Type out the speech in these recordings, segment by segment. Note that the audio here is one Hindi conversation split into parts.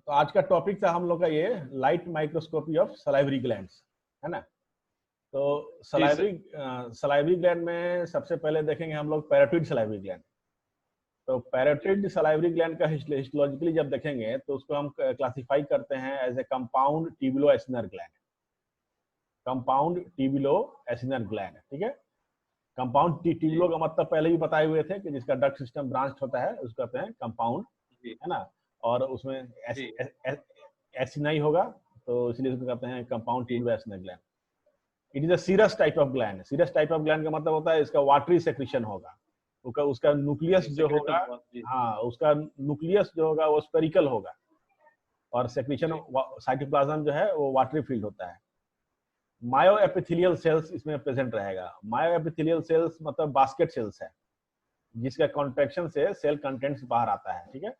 तो आज का टॉपिक था हम लोग का ये light microscopy of salivary glands, है ना। तो जी सर। सलाइवरी ग्लैंड में सबसे पहले देखेंगे हम लोग पैराटिड सलाइवरी ग्लैंड। तो पैराटिड सलाइवरी ग्लैंड का हिस्टोलॉजिकली जब देखेंगे तो उसको हम क्लासिफाई करते हैं as a compound tubulo acinar gland. Compound tubulo acinar gland, ठीक है। कंपाउंड ट्यूबुलो का मतलब पहले भी बताए हुए थे कि जिसका डक्ट सिस्टम ब्रांच होता है उसको कहते हैं कंपाउंड, है ना। और उसमें एसिनाई होगा तो इसलिए उसको कहते हैं compound tubulo acinar gland. It is a serous type of gland. Serous type of gland का मतलब होता है इसका वाटरी सेक्रेशन होगा। उसका न्यूक्लियस जो होगा, हाँ, उसका न्यूक्लियस जो होगा वो स्पेरिकल होगा और सेक्रेशन साइटोप्लाज्म जो है वो वाटरी फील्ड होता है। मायो एपिथेलियल सेल्स इसमें प्रेजेंट रहेगा। मायो एपिथेलियल सेल्स मतलब बास्केट सेल्स है जिसका कॉन्ट्रैक्शन से सेल कंटेंट्स बाहर आता है, ठीक है।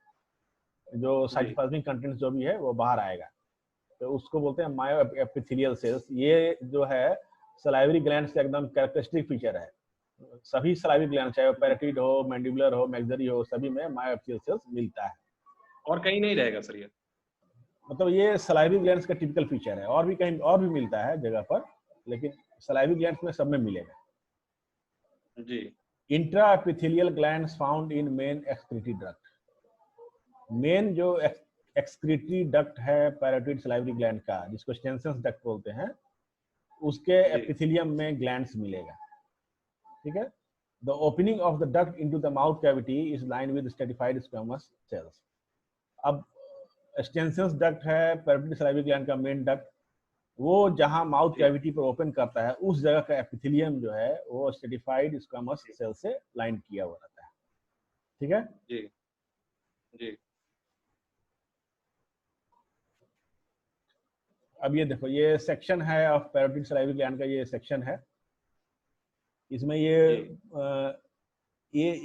जो साइटोप्लाज्मिक कंटेंट्स जो भी है वो बाहर आएगा, तो उसको बोलते हैं मायो एपिथेलियल सेल्स। ये जो है सलाइवरी ग्लैंड का एकदम कैरेक्टरिस्टिक फीचर है। सभी सलाइवरी ग्लैंड चाहे वो पैराटिड हो, मैंडिबुलर हो, मैक्सिलरी हो, सभी में मायो एपिथेलियल सेल्स मिलता है। और कहीं नहीं रहेगा सर ये? मतलब ये सलाइवरी ग्लैंड्स का टिपिकल फीचर है। और भी कहीं और भी मिलता है जगह पर, लेकिन सलाइवरी ग्लैंड्स में सब में मिलेगा जी। Intra epithelial glands found in main excretory duct. Main जो एक्सक्रीटरी डक्ट है पैराटिड सलाइवरी ग्लैंड का, जिसको स्टेंसेंस डक्ट बोलते हैं, उसके एपिथेलियम में ग्लैंड्स मिलेगा, ठीक है। The opening of the duct into the mouth cavity is line with stratified squamous cells. अब स्टेंसेंस डक्ट है पैराटिड सलाइवरी ग्लैंड का मेन डक्ट, वो जहां माउथ कैविटी पर ओपन करता है उस जगह का एपिथेलियम जो है वो स्ट्रेटिफाइड स्क्वेमस सेल से लाइन किया हुआ रहता है, ठीक है। जी जी। अब ये देखो, ये सेक्शन है ऑफ पैराटिड सलाइवरी ग्लैंड का, ये सेक्शन है। इसमें ये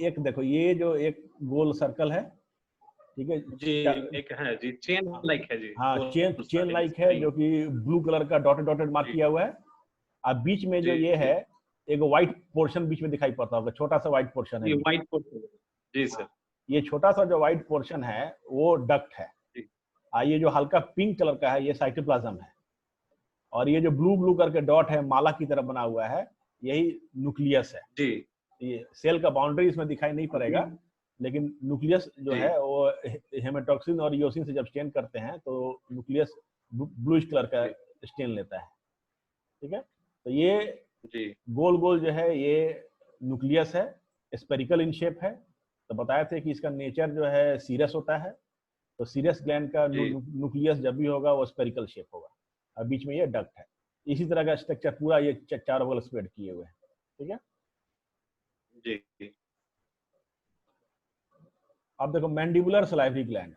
एक देखो, ये जो एक गोल सर्कल है, ठीक है जी एक है जी, चेन लाइक है जी। हाँ, चेन लाइक है जो कि ब्लू कलर का डॉटेड डॉटेड मार्क किया हुआ है। अब बीच में जो ये है एक व्हाइट पोर्शन बीच में दिखाई पड़ता होगा, छोटा सा व्हाइट पोर्शन है। ये व्हाइट पोर्शन, जी सर। ये छोटा सा जो व्हाइट पोर्शन है वो डक्ट है। ये जो हल्का पिंक कलर का है ये साइटोप्लाज्म है, और ये जो ब्लू ब्लू करके डॉट है माला की तरह बना हुआ है, यही न्यूक्लियस है जी। ये सेल का बाउंड्री इसमें दिखाई नहीं पड़ेगा, लेकिन न्यूक्लियस जो है वो हेमेटॉक्सिन और इयोसिन से जब स्टेन करते हैं तो न्यूक्लियस ब्लूइश कलर का स्टेन लेता है, ठीक है। तो ये गोल गोल जो है ये न्यूक्लियस है, स्पेरिकल इन शेप है। तो बताए थे कि इसका नेचर जो है सीरस होता है, तो सीरस ग्लैंड का न्यूक्लियस जब भी होगा वो स्पेरिकल शेप होगा, और बीच में ये डक्ट है। इसी तरह का स्ट्रक्चर पूरा ये चारों बगल स्प्रेड किए हुए हैं, ठीक है जी। अब देखो mandibular salivary gland.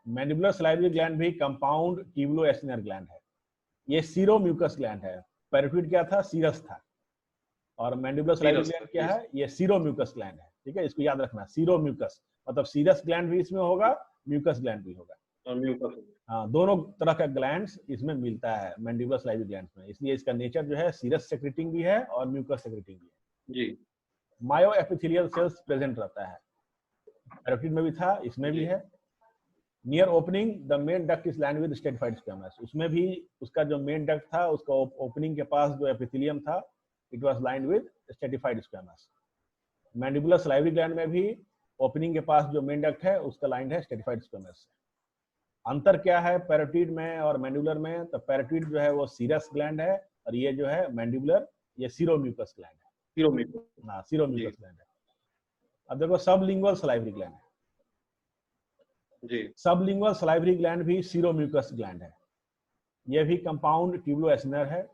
Mandibular salivary gland भी कंपाउंड ट्यूबुलो एसिनर ग्लैंड है। ये सीरो म्यूकस ग्लैंड है। पैराटिड क्या था? सीरस था। और मैंडिबुलर सलाइवरी ग्लैंड क्या है? ये सीरो म्यूकस ग्लैंड है, ठीक है। इसको याद रखना, सीरो म्यूकस मतलब सीरस ग्लैंड भी इसमें होगा, म्यूकस ग्लैंड भी होगा। हाँ, दोनों तरह का ग्लैंड्स इसमें मिलता है मैंडिबुलर सलाइवरी ग्लैंड में, इसलिए इसका नेचर जो है सीरस सेक्रेटिंग भी है और म्यूकस सेक्रेटिंग भी है। जी। मायो एपिथेलियल सेल्स प्रेजेंट रहता है, पैराटिड में भी था, इसमें भी है। Near opening the main duct is lined with stratified squamous. उसमें भी उसका जो मेन डक्ट था उसका ओपनिंग के पास जो एपिथेलियम था it was lined with stratified squamous. Mandibular salivary gland में भी ओपनिंग के पास जो मेन डक्ट है उसका लाइंड है स्ट्रेटिफाइड स्क्वेमस से। अंतर क्या है पैराटिड में और मैंडिबुलर में? तो पैराटिड जो है वो सीरस ग्लैंड है और ये जो है मैंडिबुलर ये सीरोम्यूकस ग्लैंड है। सीरोम्यूकस ग्लैंड है। अब देखो सबलिंगुअल सलाइवरी ग्लैंड है। सबलिंगुअल सलाइवरी ग्लैंड भी सीरोम्यूकस ग्लैंड है। यह भी कंपाउंड ट्यूबुलो एसिनर है।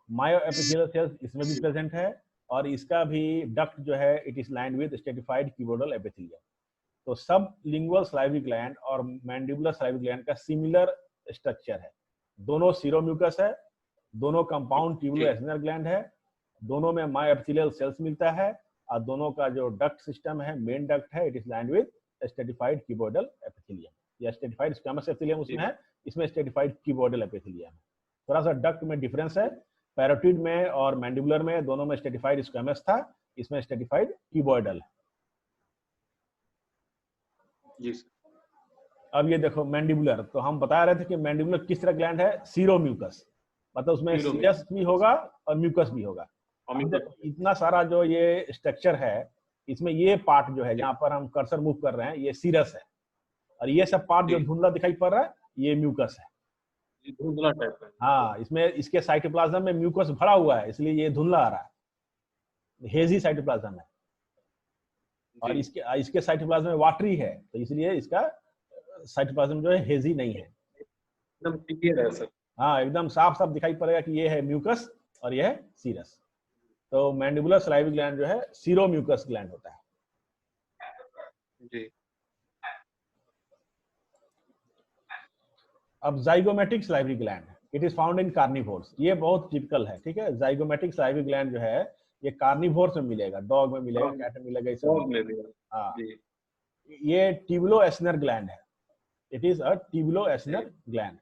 मायो एपिथेलियल सेल्स इसमें भी प्रेजेंट है, और इसका भी डक्ट जो है it is lined with stratified cuboidal epithelium. तो सब लिंगुअल सलाइवरी ग्लैंड और मैंडिबुलर सलाइवरी ग्लैंड का सिमिलर स्ट्रक्चर है। दोनों सीरोम्यूकस है, दोनों कंपाउंड ट्यूबुलो एसिनर ग्लैंड है, दोनों में मायो एपिथेलियल सेल्स मिलता है, और दोनों का जो डक्ट सिस्टम है मेन डक्ट है it is lined with stratified cuboidal epithelium या स्ट्रेटिफाइड स्क्वेमस एपिथेलियम उसमें है, इसमें स्ट्रेटिफाइड क्यूबोइडल एपिथेलियम है। थोड़ा सा डक्ट में डिफरेंस है, पैराटिड में और मैंडिबुलर में दोनों में स्ट्रेटिफाइड स्क्वेमस था, इसमें स्ट्रेटिफाइड क्यूबोइडल है। अब ये देखो मैंडिबुलर, तो हम बता रहे थे कि मैंडिबुलर किस तरह ग्लैंड है, सीरोम्यूकस, मतलब उसमें सीरस भी होगा और म्यूकस भी होगा। अब देखो इतना सारा जो ये स्ट्रक्चर है, इसमें ये पार्ट जो है जहाँ पर हम कर्सर मूव कर रहे हैं ये सीरस है, और ये सब पार्ट जो धुंधला दिखाई पड़ रहा है ये म्यूकस है, धुंधला टाइप है। हाँ, इसमें इसके साइटोप्लाज्म में म्यूकस भरा हुआ है, इसलिए ये धुंधला आ रहा है, हेजी साइटोप्लाज्म है, और इसके साइटोप्लाज्म में वाटरी है, तो इसलिए इसका साइटोप्लाज्म जो है हेजी नहीं है, एकदम क्लियर है सर। हाँ, एकदम साफ साफ दिखाई पड़ेगा कि ये है म्यूकस और ये है सीरस। तो मैंडिबुलर सलाइवरी ग्लैंड जो है सीरोम्यूकस ग्लैंड होता है। जी। अब zygomatic salivary gland, it is found in carnivores, ये बहुत टिपिकल है, ठीक है। जाइगोमेटिक सलाइवरी ग्लैंड जो है ये कार्निवोर्स में मिलेगा, डॉग में मिलेगा, कैट में मिलेगा, इस सब में। हाँ, ये ट्यूबुलो-एस्नर ग्लैंड है, इट इज अ ट्यूबुलो-एस्नर ग्लैंड।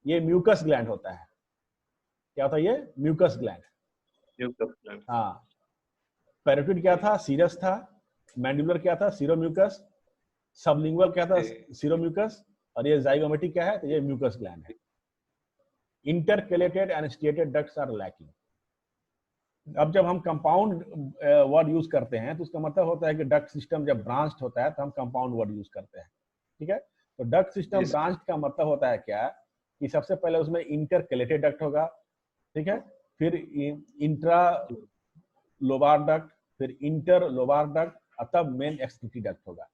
ये म्यूकस ग्लैंड होता है, क्या होता है ये, म्यूकस ग्लैंड। हाँ, पैरोटिड क्या था, सीरस था, मैंडिबुलर क्या था, सीरोम्यूकस, सबलिंगुअल क्या था, सीरोम्यूकस, और ये जाइगोमेटिक क्या है, तो ये म्यूकस ग्लैंड है। Intercalated and striated ducts are lacking. अब जब हम कंपाउंड वर्ड यूज करते हैं तो उसका मतलब होता है कि डक्ट सिस्टम जब ब्रांच्ड होता है तो हम कंपाउंड वर्ड यूज करते हैं, ठीक है। तो डक्ट सिस्टम ब्रांच्ड का मतलब होता है क्या, कि सबसे पहले उसमें इंटरकैलेटेड डक्ट होगा, ठीक है, फिर इंट्रा लोबार डक्ट, फिर इंटर लोबार डक्ट, और तब मेन एक्सक्रीटरी डक्ट होगा।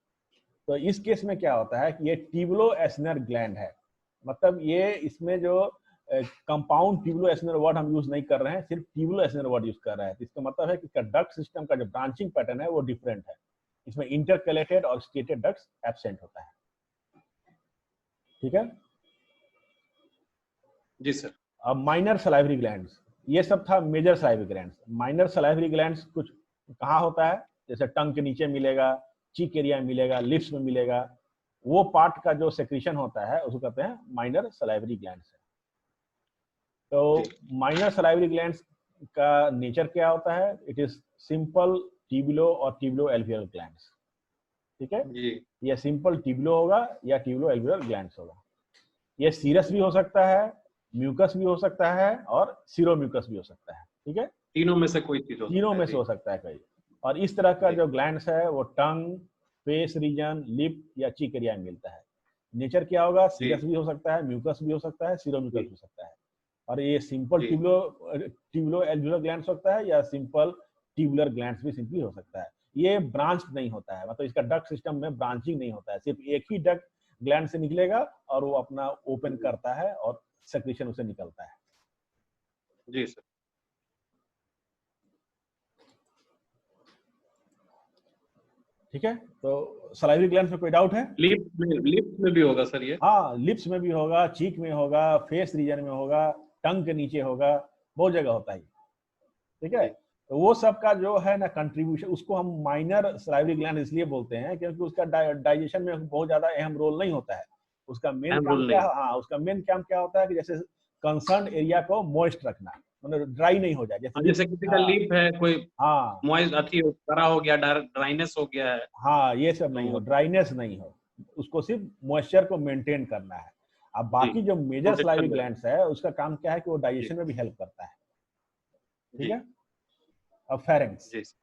तो इस केस में क्या होता है कि ये ट्यूबुलो-एस्नर ग्लैंड है, मतलब ये इसमें जो कंपाउंड ट्यूबुलो-एस्नर वर्ड हम यूज नहीं कर रहे हैं, सिर्फ ट्यूबुलो-एस्नर वर्ड यूज कर रहे हैं। तो इसका मतलब है कि डक्ट सिस्टम का जो ब्रांचिंग पैटर्न है वो डिफरेंट है, इसमें इंटरकैलेटेड और स्टेटेड डक्ट्स एब्सेंट होता है, ठीक है। जी सर। अब माइनर सलाइवरी ग्लैंड्स, ये सब था major salivary glands. Minor salivary glands कुछ कहाँ होता है, जैसे टंग के नीचे मिलेगा, चीक एरिया में मिलेगा, लिप्स में मिलेगा, वो पार्ट का जो सेक्रेशन होता है उसको कहते हैं माइनर सलाइवरी ग्लैंड्स। तो माइनर सलाइवरी ग्लैंड्स का नेचर क्या होता है, इट इज सिंपल ट्यूबुलो और ट्यूबुलो एल्वियोलर ग्लैंड्स, ठीक है। ये सिंपल ट्यूबुलो होगा या ट्यूबुलो एल्वियोलर ग्लैंड्स होगा। ये सीरस भी हो सकता है, म्यूकस भी हो सकता है, और सीरोम्यूकस भी हो सकता है, ठीक है। तीनों में से कोई चीज हो, तीनों में से हो सकता है कई। और इस तरह का जो ग्लैंड्स है वो टंग, फेस रीजन, लिप या चीक एरिया में मिलता है। नेचर क्या होगा, सीरस भी हो सकता है, म्यूकस भी हो सकता है, सीरोम्यूकस भी हो सकता है। और ये सिंपल ट्यूबुलो एल्वियोलर ग्लैंड्स हो सकता है या सिंपल ट्यूबुलर ग्लैंड्स भी सिंपली हो सकता है। ये ब्रांच नहीं होता है, मतलब इसका डक्ट सिस्टम में ब्रांचिंग नहीं होता है, सिर्फ एक ही डक्ट ग्लैंड से निकलेगा और वो अपना ओपन करता है और सेक्रेशन उसे निकलता है। जी सर। ठीक है, तो सलाइवरी ग्लैंड में कोई डाउट है? लिप्स में भी होगा सर ये? हाँ, लिप्स में भी होगा, चीक में होगा, फेस रीजन में होगा, टंग के नीचे होगा, बहुत जगह होता है, ठीक है। तो वो सब का जो है ना कंट्रीब्यूशन, उसको हम माइनर सलाइवरी ग्लैंड इसलिए बोलते हैं क्योंकि उसका डाइजेशन में बहुत ज्यादा अहम रोल नहीं होता है। उसका मेन काम क्या, हाँ, उसका मेन काम क्या होता है कि जैसे कंसर्न एरिया को मॉइस्ट रखना, मतलब ड्राई नहीं हो जाए, जैसे किसी का लिप है, कोई हाँ मॉइस्ट अति कड़ा हो गया, ड्राइनेस हो गया है, हाँ, ये सब नहीं हो, ड्राइनेस नहीं हो, उसको सिर्फ मॉइस्चर को मेंटेन करना है। अब बाकी जो मेजर सलाइवरी ग्लैंड्स है उसका काम क्या है कि वो डाइजेशन में भी हेल्प करता है, ठीक है। अब pharynx,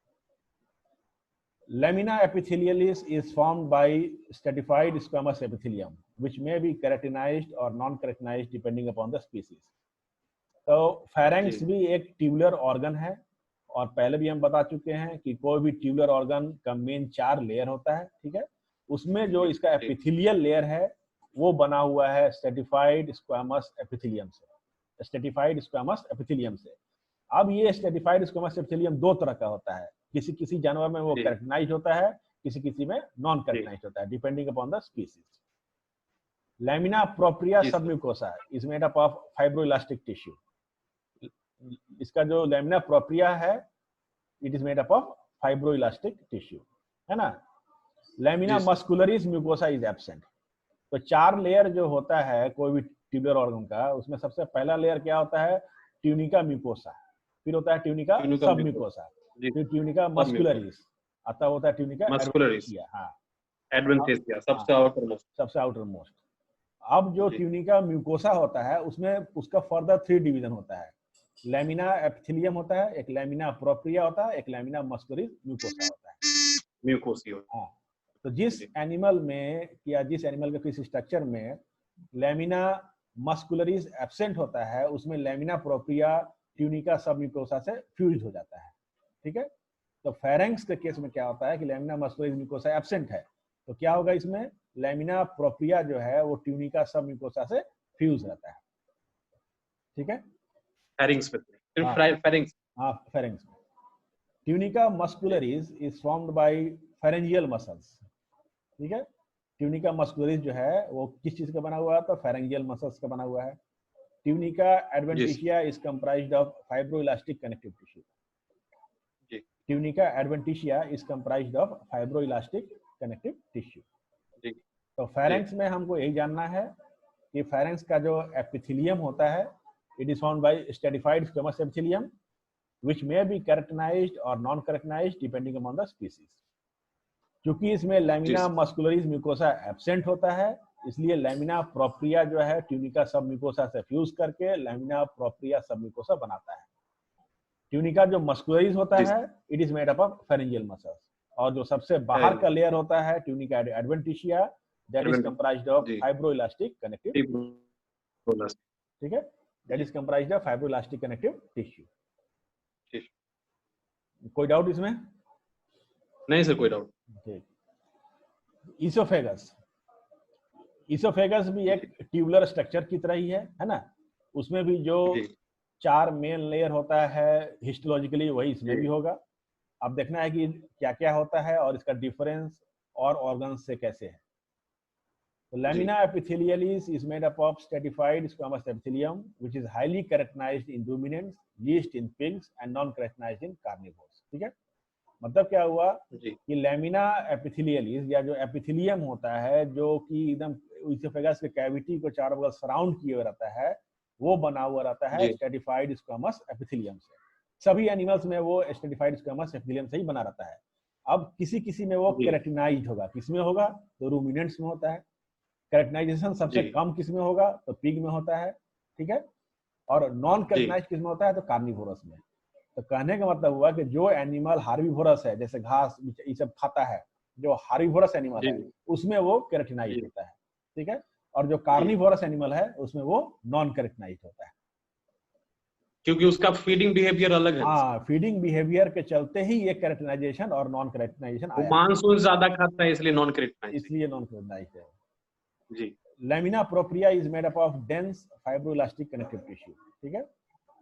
lamina epithelialis is formed by stratified squamous epithelium which may be keratinized or non-keratinized depending upon the species. तो फेरेंक्स भी एक ट्यूबुलर ऑर्गन है, और पहले भी हम बता चुके हैं कि कोई भी ट्यूबुलर ऑर्गन का मेन 4 लेयर होता है, ठीक है। उसमें जो इसका एपिथेलियल लेयर है वो बना हुआ है स्ट्रेटिफाइड स्क्वामस एपिथेलियम से, स्ट्रेटिफाइड स्क्वामस एपिथेलियम से। अब ये स्ट्रेटिफाइड स्क्वामस एपिथेलियम दो तरह का होता है, किसी किसी जानवर में वो कैरेटिनाइज्ड होता है, किसी किसी में नॉन कैरेटिनाइज्ड होता है, depending upon the species. Lamina propria submucosa is made up of fibroelastic tissue. इसका जो लैमिना प्रोप्रिया है it is made up of fibroelastic tissue, है ना। Lamina muscularis mucosa is absent. तो 4 लेयर जो होता है कोई भी ट्यूबुलर ऑर्गन का, उसमें सबसे पहला लेयर क्या होता है, ट्यूनिका म्यूकोसा, फिर होता है ट्यूनिका सबम्यूकोसा, फिर ट्यूनिका मस्कुलरिस, आता होता है ट्यूनिका एरोटिका, हाँ, एडवेंटेशिया सबसे आउटर मोस्ट। सबसे आउटर मोस्ट। अब जो जी। ट्यूनिका म्यूकोसा होता है उसमें उसका फर्दर 3 डिवीजन होता है। लैमिना एपिथेलियम होता है, एक लैमिना प्रोप्रिया होता है, एक लैमिना मस्कुलरिस म्यूकोसा होता है। म्यूकोसियो। हाँ, तो जिस जी। एनिमल में या जिस एनिमल के किसी स्ट्रक्चर में लैमिना मस्कुलरिस एब्सेंट होता है उसमें लैमिना प्रोप्रिया ट्यूनिका सब म्यूकोसा से फ्यूज हो जाता है। ठीक है, तो फेरेंक्स के केस में क्या होता है कि लैमिना मस्कुलरिस म्यूकोसा एब्सेंट है, तो क्या होगा इसमें लैमिना प्रोप्रिया जो है वो ट्यूनिका सब म्यूकोसा से फ्यूज रहता है। ठीक है, फेरिंग्स पे सिर्फ हाँ फेरिंग्स। हाँ, फेरेंक्स में tunica muscularis is formed by pharyngeal muscles. ठीक है, ट्यूनिका मस्कुलरिस जो है वो किस चीज का बना हुआ है, तो फेरेंजियल मसल्स का बना हुआ है। ट्यूनिका जी adventitia is comprised of fibroelastic connective tissue. जी tunica adventitia is comprised of fibroelastic connective tissue. जी तो जी फेरेंक्स में हमको यही जानना है कि फेरेंक्स का जो एपिथेलियम होता है it is found by stratified squamous epithelium which may be keratinized और non keratinized depending upon the species. क्योंकि इसमें जी लैमिना मस्कुलरिस म्यूकोसा एब्सेंट होता है, इसलिए लैमिना प्रोप्रिया जो है ट्यूनिका सब म्यूकोसा से फ्यूज करके लैमिना प्रोप्रिया सब म्यूकोसा बनाता है। ट्यूनिका जो मस्कुलरिस होता जी है it is made up of pharyngeal muscles, और जो सबसे बाहर का लेयर होता है tunica adventitia that is comprised of जी फाइब्रोइलास्टिक कनेक्टिव। बोनस। ठीक है, दैट जी is comprised of fibroelastic connective tissue. ठीक। कोई डाउट इसमें? नहीं सर, कोई डाउट। ठीक। ईसोफेगस, ईसोफेगस भी एक जी ट्यूबुलर स्ट्रक्चर की तरह ही है ना। उसमें भी जो जी 4 मेन लेयर होता है हिस्टोलॉजिकली वही इसमें भी जी होगा। अब देखना है कि क्या क्या होता है और इसका डिफरेंस और ऑर्गन्स से कैसे है। तो जी lamina epithelialis is made up of stratified squamous epithelium which is highly keratinized in ruminants, least in pigs and non keratinized in carnivores. ठीक है, मतलब क्या हुआ जी कि लैमिना एपिथेलियलिस या जो एपिथेलियम होता है जो कि एकदम ईसोफेगस के कैविटी को चारों बगल सराउंड किए हुए रहता है, वो बना हुआ रहता है जी स्ट्रेटिफाइड स्क्वेमस एपिथेलियम से। सभी एनिमल्स में वो स्ट्रेटिफाइड स्क्वेमस एपिथेलियम से ही बना रहता है। अब किसी किसी में वो जी केराटिनाइज्ड होगा, किसमें होगा तो रूमिनेंट्स में होता है। केराटिनाइजेशन सबसे जी कम किसमें होगा तो पिग में होता है। ठीक है, और नॉन जी केराटिनाइज्ड किसमें होता है तो कार्निवोरस में। तो कहने का मतलब हुआ कि जो एनिमल हार्बिवोरस है जैसे घास ये सब खाता है, जो हार्बिवोरस एनिमल जी है उसमें वो केराटिनाइज जी होता है। ठीक है, और जो जी कार्निवोरस एनिमल है उसमें वो नॉन केराटिनाइज होता है। क्योंकि उसका फीडिंग बिहेवियर अलग है। हाँ, फीडिंग बिहेवियर के चलते ही ये केराटिनाइजेशन और नॉन केराटिनाइजेशन वो आया है, मांसून ज्यादा खाता है इसलिए नॉन क्रेटिनाइज। इसलिए नॉन केराटिनाइज है। जी lamina propria is made up of dense fibroelastic connective tissue. ठीक है,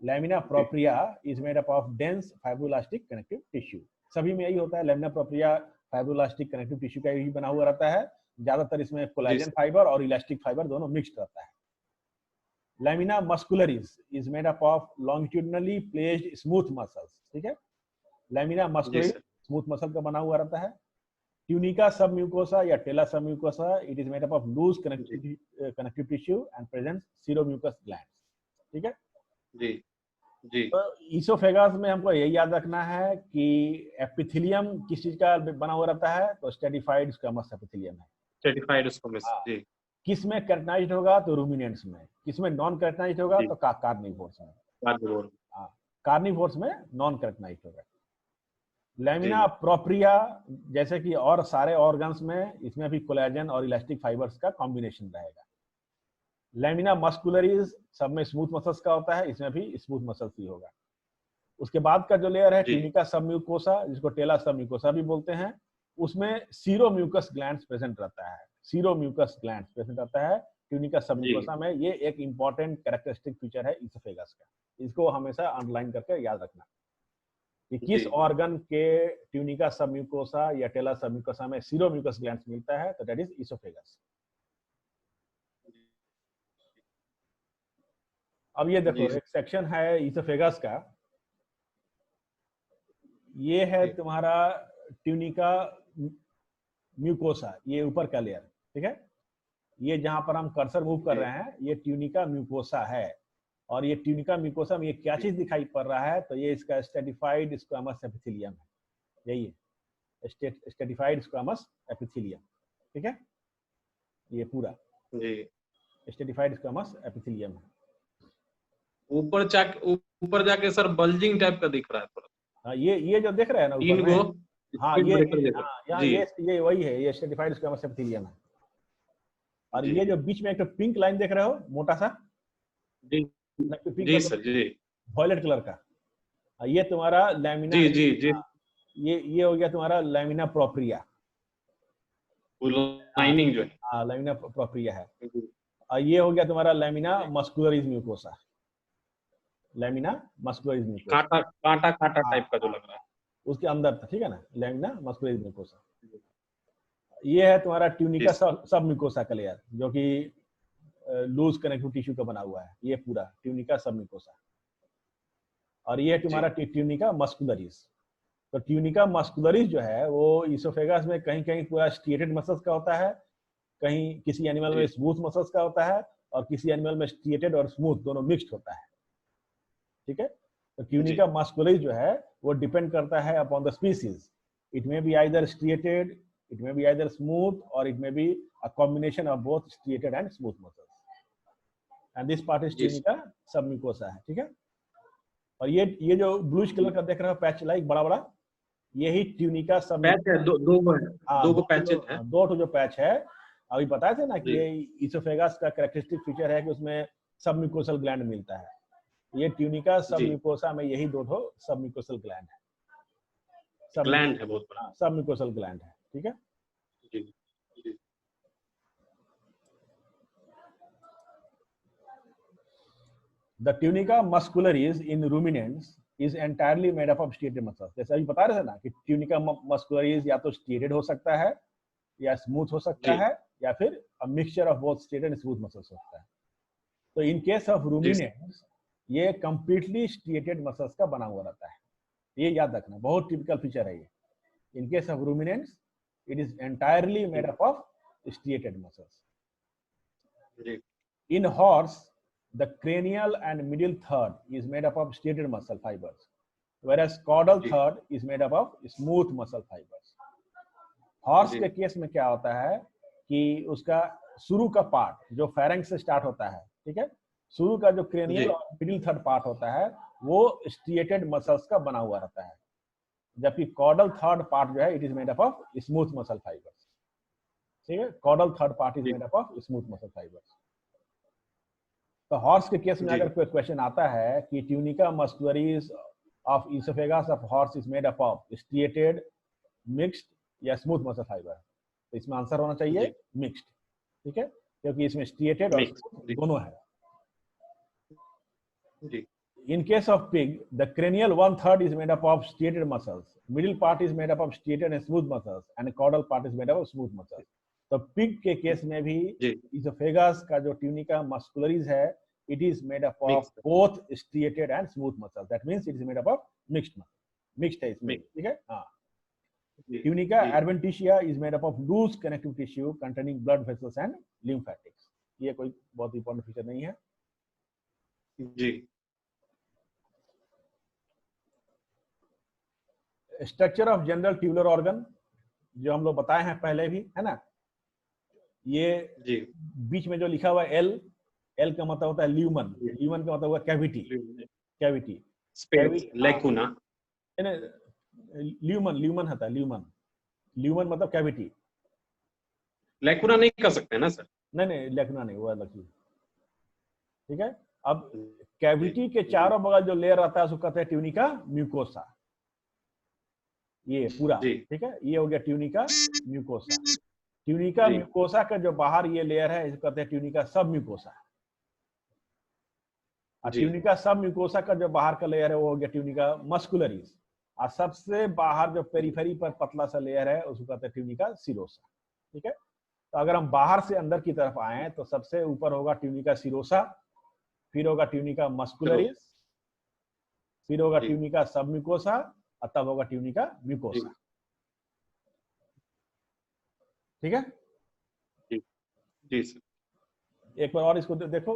लैमिना जी propria is made up of dense fibroelastic connective tissue. सभी में यही होता है, lamina propria fibroelastic connective tissue का ही बना हुआ रहता है। ज्यादातर इसमें जी कोलेजन सर। फाइबर और इलास्टिक फाइबर दोनों मिक्स्ड रहता है। Lamina muscularis is made up of longitudinally placed smooth muscles. ठीक है, लैमिना जी मस्कुलरिस सर। स्मूथ मसल का बना हुआ रहता है। ट्यूनिका सब म्यूकोसा या tela sub mucosa it is made up of loose जी connective tissue and present seromucous glands. ठीक है, जी जी तो ईसोफेगस में हमको यही याद रखना है कि एपिथेलियम किस चीज का बना हुआ रहता है तो स्ट्रेटिफाइड स्क्वेमस एपिथेलियम है। सर्टिफाइड उसको मिस। हाँ, जी किस में कैरेटिनाइज्ड होगा तो रूमिनेंट्स में, किस में नॉन कैरेटिनाइज्ड होगा जी तो कार्निवोर्स में। कार्निवोर। हाँ, कार्निवोर्स में नॉन कैरेटिनाइज्ड होगा। जी लैमिना प्रोप्रिया जैसे कि और सारे ऑर्गन्स में इसमें भी कोलेजन और इलास्टिक फाइबर्स का कॉम्बिनेशन रहेगा। लैमिना मस्कुलरिस सब में स्मूथ मसल्स का होता है, इसमें भी स्मूथ मसल्स ही होगा। उसके बाद का जो लेयर है जी ट्यूनिका सब म्यूकोसा जिसको टेला सब म्यूकोसा भी बोलते हैं, उसमें सीरोम्यूकस ग्लैंड्स प्रेजेंट रहता है। सीरोम्यूकस ग्लैंड्स प्रेजेंट रहता है ट्यूनिका सब जी म्यूकोसा में। ये एक इंपॉर्टेंट कैरेक्टरिस्टिक फीचर है ईसोफेगस का, इसको हमेशा अंडरलाइन करके याद रखना कि किस जी ऑर्गन के ट्यूनिका सब म्यूकोसा या टेला सब म्यूकोसा में सीरोम्यूकस ग्लैंड्स मिलता है तो दैट इज ईसोफेगस। अब ये देखो जी एक सेक्शन है ईसोफेगस का, ये है जी तुम्हारा ट्यूनिका म्यूकोसा, ये ऊपर का लेयर। ठीक है, ये जहां पर हम कर्सर मूव कर जी रहे हैं ये ट्यूनिका म्यूकोसा है। और ये ट्यूनिका म्यूकोसा में ये क्या जी चीज दिखाई पड़ रहा है तो ये इसका स्ट्रेटिफाइड स्क्वेमस एपिथेलियम है। यही है स्ट्रेटिफाइड स्क्वेमस एपिथेलियम। ठीक है, ये पूरा जी। स्ट्रेटिफाइड स्क्वैमस एपिथेलियम है। ऊपर जाके सर बल्जिंग टाइप का दिख रहा है थोड़ा। हाँ, ये जो देख रहे हैं ना ऊपर 3 में, गो हाँ स्प्लिट ये ब्रेकर जैसा। हाँ यहाँ जी ये वही है, ये स्ट्रेटिफाइड स्क्वैमस एपिथेलियम है। और जी ये जो बीच में एक पिंक लाइन देख रहे हो, मोटा सा, जी पिंक जी मतलब सर जी वॉयलेट कलर का, ये तुम्हारा लैमिना, जी जी जी। ये हो गया तुम्हारा लैमिना प्रोप्रिया। वो हाँ लाइनिंग जो है। हाँ, लैमिना प्रोप्रिया है। जी और ये हो गया तुम्हारा लैमिना जी। Muscularis mucosa, lamina muscularis mucosa. कांटा कांटा कांटा हाँ टाइप का जो हाँ, लग रहा उसके अंदर था, ठीक है ना, लैमिना मस्कुलरिस म्यूकोसा। है। ये है तुम्हारा जी ट्यूनिका सब म्यूकोसा का लेयर, जो कि लूज कनेक्टिव टिश्यू का बना हुआ है, ये पूरा ट्यूनिका सब म्यूकोसा। और ये है जी तुम्हारा ट्यूनिका मस्कुलरिस। तो ट्यूनिका मस्कुलरिस जो है वो इसोफेगस में कहीं कहीं पूरा स्ट्रिएटेड मसल्स का होता है, कहीं किसी एनिमल में जी स्मूथ मसल्स का होता है, और किसी एनिमल में स्ट्रिएटेड और स्मूथ दोनों मिक्स्ड होता है। ठीक है, तो जी ट्यूनिका मस्कुलरिस जो है वो डिपेंड करता है upon the species. It may be either striated, it may be either smooth, और it may be a combination of both striated and smooth muscles, and this part is जी। ट्यूनिका सबम्यूकोसा है। ठीक है, और ये जो ब्लूइश कलर का देख रहे हो पैच लाइक बड़ा बड़ा, यही ट्यूनिका सब, पैच है, दो गो है, हाँ दो गो पैचेज है। दो ठो जो पैच है, अभी बताए थे ना कि जी ये इसोफेगस का कैरेक्टरिस्टिक फीचर है कि उसमें सबम्यूकोसल ग्लैंड मिलता है। ये ट्यूनिका जी। सबम्यूकोसा में यही दो ठो सबम्यूकोसल ग्लैंड है, ग्लैंड है बहुत बड़ा। सबम्यूकोसल ग्लैंड है। ठीक है, जी जी the tunica muscularis in ruminants is entirely made up of striated muscles. जैसे अभी बता रहे थे ना कि ट्यूनिका मस्कुलरिस या तो स्ट्रिएटेड हो सकता है, या स्मूथ हो सकता जी है, या फिर a mixture of both striated and smooth muscles हो सकता है। तो इन केस ऑफ जी रूमिनेंट्स ये कंप्लीटली स्ट्रिएटेड मसल्स का बना हुआ रहता है, ये याद रखना, बहुत टिपिकल फीचर है ये। In case of ruminants it is entirely made up of striated muscles. जी In horse, the cranial and middle third is made up of striated muscle fibers, whereas caudal जी third is made up of smooth muscle fibers. Horse जी के केस में क्या होता है कि उसका शुरू का पार्ट जो फेरेंक्स से स्टार्ट होता है, ठीक है, शुरू का जो क्रेनियल जी और मिडिल थर्ड पार्ट होता है वो स्ट्रिएटेड मसल्स का बना हुआ रहता है, जबकि कॉडल थर्ड पार्ट जो है it is made up of smooth muscle fibres. ठीक है, कॉडल थर्ड पार्ट इज जी made up of smooth muscle fibres. तो हॉर्स के केस में जी अगर कोई क्वेश्चन आता है कि tunica muscularis of oesophagus of horse is made up of striated, mixed या स्मूथ मसल फाइबर, तो इसमें आंसर होना चाहिए जी मिक्स्ड। ठीक है, क्योंकि इसमें स्ट्रिएटेड और मिक्स। स्मूथ जी दोनों है। जी In case of pig, the cranial one third is made up of striated muscles, middle part is made up of striated and smooth muscles, and caudal part is made up of smooth muscles. तो पिग के केस में भी जी इसोफेगस का जो ट्यूनिका मस्कुलरिस है it is made up of mix both striated and smooth muscles. That means it is made up of mixed muscle. Mixed है इसमें, मिक्स। ठीक है। हाँ, जी ट्यूनिका जी adventitia is made up of loose connective tissue containing blood vessels and lymphatics. ये कोई बहुत इंपॉर्टेंट फीचर नहीं है। जी structure of general tubular organ जो हम लोग बताए हैं पहले भी, है ना, ये जी बीच में जो लिखा हुआ है एल, एल का मतलब होता है ल्यूमन, जी। ल्यूमन का मतलब हुआ cavity, cavity, space lacuna. Lumen, lumen होता है ल्यूमन, ल्यूमन मतलब कैविटी। लेकुना नहीं कर सकते ना सर? नहीं नहीं, लेखना नहीं, वो अलग चीज। ठीक है, अब जी कैविटी के चारों बगल जो लेयर रहता है उसको कहते हैं ट्यूनिका म्यूकोसा, ये पूरा। जी ठीक है, ये हो गया ट्यूनिका म्यूकोसा। ट्यूनिका जी म्यूकोसा का जो बाहर ये लेयर है इसको कहते हैं ट्यूनिका सब म्यूकोसा। और जी ट्यूनिका सब म्यूकोसा का जो बाहर का लेयर है वो हो गया ट्यूनिका मस्कुलरिस। और सबसे बाहर जो पेरिफेरी पर पतला सा लेयर है उसको कहते हैं ट्यूनिका सिरोसा। ठीक है, तो अगर हम बाहर से अंदर की तरफ आए तो सबसे ऊपर होगा ट्यूनिका सिरोसा, फिर होगा ट्यूनिका चलो मस्कुलरिस, फिर होगा जी ट्यूनिका सब म्यूकोसा, और तब होगा ट्यूनिका जी म्यूकोसा। ठीक है, जी जी सर। एक बार और इसको देखो,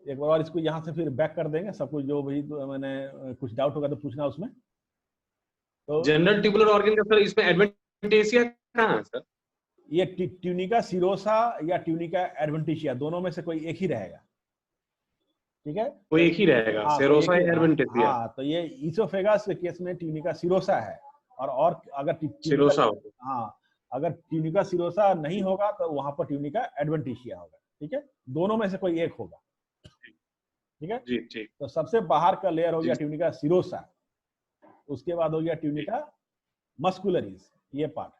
एक बार और इसको यहाँ से फिर बैक कर देंगे सब कुछ, जो भी मैंने कुछ डाउट होगा तो पूछना उसमें। तो जनरल ट्यूबुलर ऑर्गन का सर इसमें एडवेंटेशिया कहाँ है सर? ये ट्यूनिका सिरोसा या ट्यूनिका एडवेंटिशिया दोनों में से कोई एक ही रहेगा, ठीक है। कोई एक ही रहेगा, हाँ, सेरोसा या एडवेंटिशिया? हाँ, तो ये इसोफेगस के केस में ट्यूनिका सिरोसा है, और अगर ट्यूनिका, सिरोसा होगा। हाँ, अगर ट्यूनिका सिरोसा नहीं होगा तो वहां पर ट्यूनिका एडवेंटिशिया होगा, ठीक है। दोनों में से कोई एक होगा, ठीक है। जी ठीक। तो सबसे बाहर का लेयर हो गया जी। ट्यूनिका सिरोसा, उसके बाद हो गया ट्यूनिका मस्कुलरिस, ये पार्ट,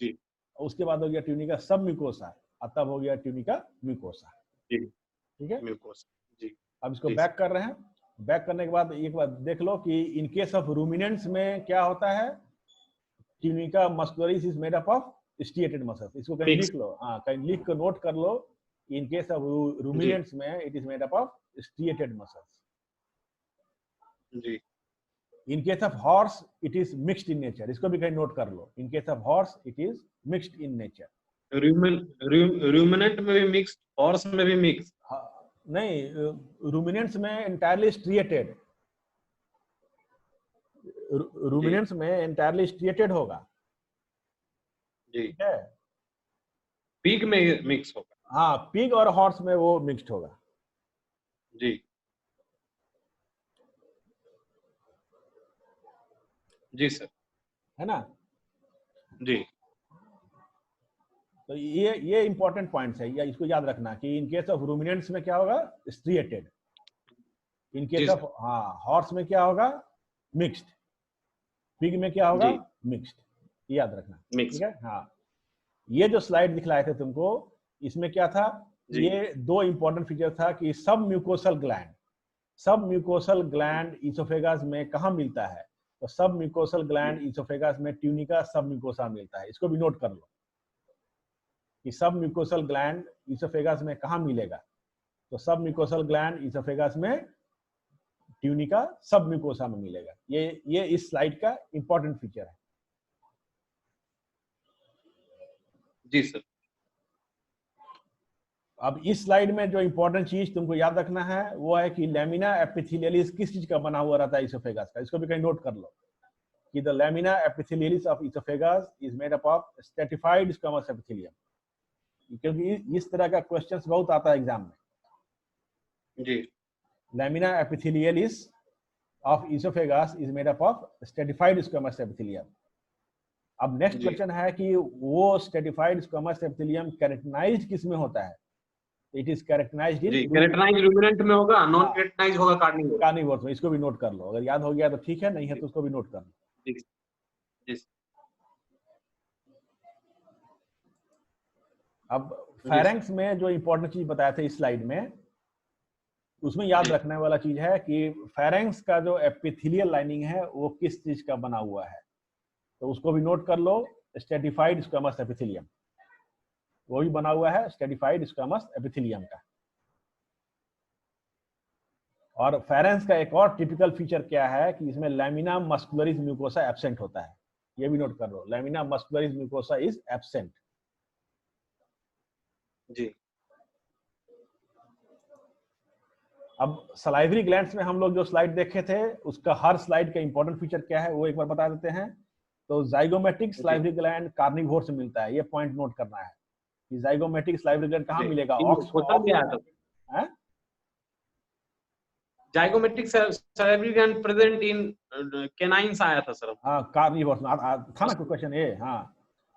जी। उसके बाद हो गया ट्यूनिका सब म्यूकोसा, और तब हो गया ट्यूनिका म्यूकोसा, जी। ठीक है। म्यूकोसा। जी। अब इसको जी, बैक कर रहे हैं। बैक करने के बाद एक बार देख लो कि इन केस ऑफ रूमिनेंट्स में क्या होता है, tunica muscularis is made up of striated muscles. इसको कहीं Mixed। लिख लो, हाँ, कहीं लिख कर नोट कर लो, इन केस ऑफ रूमिनेंट्स में it is made up of striated muscles. जी। In case of horse it is mixed in nature, इसको भी कहीं नोट कर लो, in case of horse it is mixed in nature. Ruminant में भी मिक्स, हॉर्स में भी मिक्स? नहीं, रूमिनेंट्स में एंटायरली स्ट्रिएटेड, रूमिनेंट्स में एंटायरली स्ट्रिएटेड होगा, जी। ठीक है। पिग में मिक्स होगा? हाँ, पिग और हॉर्स में वो मिक्स्ड होगा। जी। जी सर। है ना। जी। तो ये इंपॉर्टेंट पॉइंट्स है, या इसको याद रखना कि इन केस ऑफ रूमिनेंट्स में क्या होगा, स्ट्रिएटेड। इन केस ऑफ, हाँ, हॉर्स में क्या होगा, मिक्स्ड। पिग में क्या होगा, मिक्स्ड। याद रखना, ठीक है। हाँ, ये जो स्लाइड दिखलाए थे तुमको, इसमें क्या था, ये दो इंपॉर्टेंट फीचर था कि सब म्यूकोसल ग्लैंड इसोफेगस में कहाँ मिलता है, तो सब म्यूकोसल ग्लैंड इसोफेगस में ट्यूनिका सब म्यूकोसा मिलता है। इसको भी नोट कर लो कि सब म्यूकोसल ग्लैंड इसोफेगस में कहाँ मिलेगा, तो सब म्यूकोसल ग्लैंड इसोफेगस में ट्यूनिका सब म्यूकोसा में मिलेगा। ये इस स्लाइड का इंपॉर्टेंट फीचर है। जी सर। अब इस स्लाइड में जो इंपॉर्टेंट चीज तुमको याद रखना है वो है कि लैमिना एपिथेलियलिस किस चीज का बना हुआ रहता है, इसोफेगस का। इसको भी कहीं नोट कर लो कि the lamina epithelialis of oesophagus is made up of stratified squamous epithelium, क्योंकि इस तरह का क्वेश्चंस बहुत आता है एग्जाम में। जी। Lamina epithelialis of oesophagus is made up of stratified squamous epithelium. अब नेक्स्ट क्वेश्चन है कि वो स्ट्रेटिफाइड स्क्वैमस एपिथेलियम कैरेक्टराइज्ड किस में होता है, it is characterised in characterised ruminant में होगा, नॉन कैरेक्टराइज्ड होगा कार्निवोर्स में। इसको भी नोट कर लो, अगर याद हो गया तो ठीक है, नहीं है तो उसको भी नोट कर लो। जी। अब फेरेंक्स में जो इंपॉर्टेंट चीज बताया था इस स्लाइड में, उसमें याद रखने वाला चीज है कि फेरेंक्स का जो एपिथेलियल लाइनिंग है वो किस चीज का बना हुआ है, तो उसको भी नोट कर लो, स्ट्रेटिफाइड स्क्वैमस एपिथेलियम, वो भी बना हुआ है स्ट्रेटिफाइड स्क्वैमस एपिथेलियम का। और फेरेंक्स का एक और टिपिकल फीचर क्या है कि इसमें लैमिना मस्कुलरिस म्यूकोसा एब्सेंट होता है, ये भी नोट कर लो, lamina muscularis mucosa is absent. जी। अब सलाइवरी ग्लैंड्स में हम लोग जो स्लाइड देखे थे उसका हर स्लाइड का इंपॉर्टेंट फीचर क्या है वो एक बार बता देते हैं। तो जाइगोमेटिक सलाइवरी ग्लैंड कार्निवोर से मिलता है, ये पॉइंट नोट करना है कि जाइगोमेटिक सलाइवरी ग्लैंड कहाँ मिलेगा, जाइगोमेट्रिक salivary gland present in canines आया था सर। हाँ, कार्निवोर था ना क्वेश्चन ये। हाँ,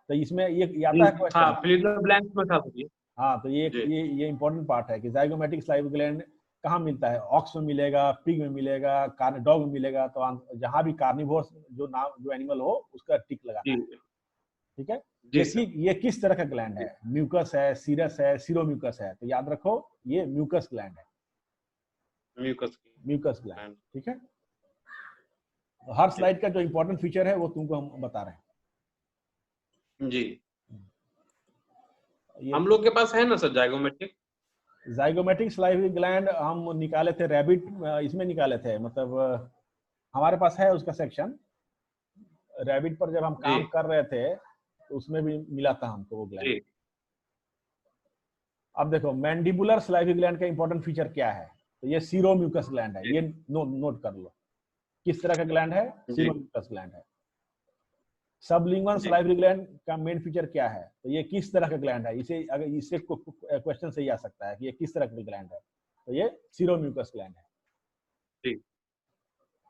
तो इसमें ये आता है क्वेश्चन। हाँ, फिल इन द ब्लैंक्स में था ये। हाँ, तो ये इंपॉर्टेंट पार्ट है कि जाइगोमेटिक सलाइवरी ग्लैंड कहाँ मिलता है, ऑक्स में मिलेगा, पिग में मिलेगा, डॉग में मिलेगा। तो जहां भी कार्निवोर जो एनिमल हो उसका टिक लगाना है, ठीक है। ये किस तरह का ग्लैंड है, म्यूकस है, सीरस है, सीरोम्यूकस है, तो याद रखो ये म्यूकस ग्लैंड है, म्यूकस ग्लैंड, ठीक है। हर स्लाइड का जो इंपॉर्टेंट फीचर है वो तुमको हम बता रहे हैं। जी, हम लोग के पास है ना सर जाइगोमेटिक सलाइवरी ग्लैंड हम निकाले थे रैबिट, इसमें निकाले थे, मतलब हमारे पास है उसका सेक्शन। रैबिट पर जब हम काम कर रहे थे तो उसमें भी मिला था हमको वो ग्लैंड। अब देखो मैंडिबुलर सलाइवरी ग्लैंड का इंपॉर्टेंट फीचर क्या है, तो ये सीरोम्यूकस ग्लैंड है, ये नोट कर लो किस तरह का ग्लैंड है, सीरोम्यूकस ग्लैंड है। सबलिंगुअल जी। सलाइवरी ग्लैंड का मेन फीचर क्या है? तो ये किस तरह का ग्लैंड है? इसे अगर इससे क्वेश्चन सही आ सकता है कि ये किस तरह का ग्लैंड है, तो ये सीरोम्यूकस ग्लैंड है। जी,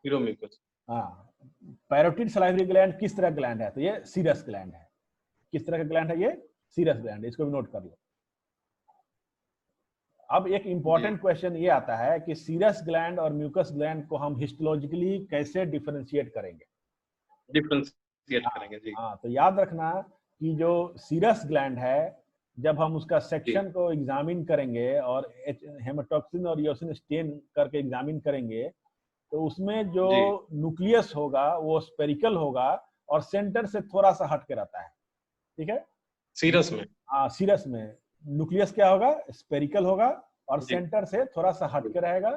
सीरोम्यूकस। हाँ, पैरोटिड सलाइवरी ग्लैंड किस तरह का ग्लैंड है? तो ये सीरस ग्लैंड है। किस तरह का ग्लैंड है? ये सीरस ग्लैंड है, इसको भी नोट कर लो। अब एक इंपॉर्टेंट क्वेश्चन ये आता है कि सीरस ग्लैंड और म्यूकस ग्लैंड को हम हिस्टोलॉजिकली कैसे डिफरेंशिएट करेंगे? डिफरेंशिएट करेंगे जी। हाँ, तो याद रखना कि जो सीरस ग्लैंड है, जब हम उसका सेक्शन को एग्जामिन करेंगे और हेमाटॉक्सिन और योसिन स्टेन करके एग्जामिन करेंगे, तो उसमें जो न्यूक्लियस होगा वो स्पेरिकल होगा और सेंटर से थोड़ा सा हट के रहता है। ठीक है, सीरस में। हाँ, सीरस में न्यूक्लियस क्या होगा? स्पेरिकल होगा और जी। सेंटर से थोड़ा सा हट के रहेगा।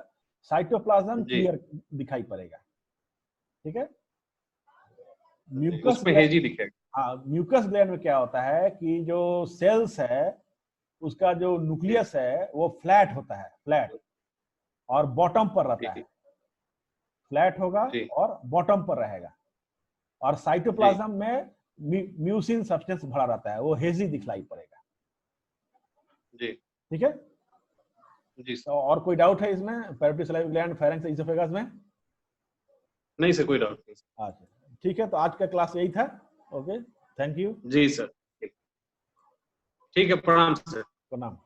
साइटोप्लाज्म जी। क्लियर दिखाई पड़ेगा। ठीक है, म्यूकस उसमें हेजी दिखेगा। हाँ, म्यूकस ग्लैंड में क्या होता है कि जो सेल्स है उसका जो न्यूक्लियस है वो फ्लैट होता है, फ्लैट, और बॉटम पर रहता है। फ्लैट होगा जी। और बॉटम पर रहेगा। और जी। साइटोप्लाज्म में म्यूसिन सब्सटेंस भरा रहता है, वो हेजी दिखलाई पड़ेगा। जी। ठीक है, जी तो और कोई डाउट है इसमें parotid salivary gland, firings, oesophagus में? नहीं सर, कोई डाउट नहीं। अच्छा, ठीक है, तो आज का क्लास यही था। ओके, थैंक यू, जी सर, ठीक है, प्रणाम सर। प्रणाम।